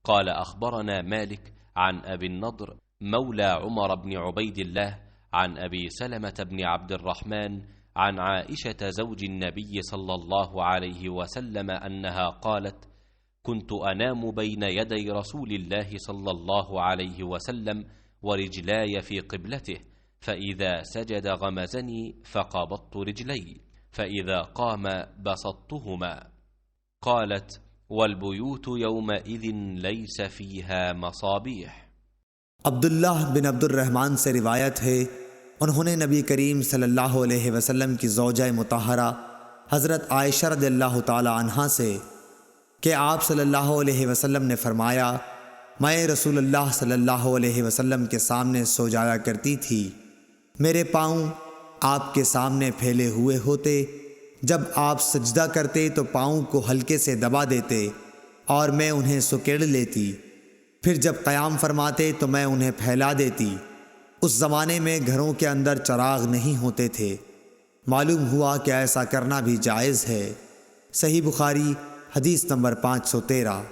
قال أخبرنا مالك عن أبي النضر مولى عمر بن عبيد الله عن أبي سلمة بن عبد الرحمن عن عائشة زوج النبي صلى الله عليه وسلم أنها قالت: كنت أنام بين يدي رسول الله صلى الله عليه وسلم ورجلاي في قبلته، فإذا سجد غمزني فقبضت رجلي، فإذا قام بسطتهما. قالت: والبيوت يومئذ ليس فيها मसाबीह। अब्दुल्लाह बिन अब्दुर्रहमान से रिवायत है, उन्होंने नबी करीम सल्लल्लाहु अलैहि वसल्लम की ज़ौजा मुताहरा हज़रत आयशा रज़ियल्लाहु ताला अन्हा से कि आप सल्लल्लाहु अलैहि वसल्लम ने फरमाया, मैं रसूलुल्लाह सल्लल्लाहु अलैहि वसल्लम के सामने सो जाया करती थी, मेरे पाँव आपके सामने फैले हुए होते, जब आप सजदा करते तो पाँव को हल्के से दबा देते और मैं उन्हें सुकेड़ लेती, फिर जब क़याम फरमाते तो मैं उन्हें फैला देती। उस ज़माने में घरों के अंदर चराग नहीं होते थे। मालूम हुआ कि ऐसा करना भी जायज़ है। सही बुखारी हदीस नंबर 513।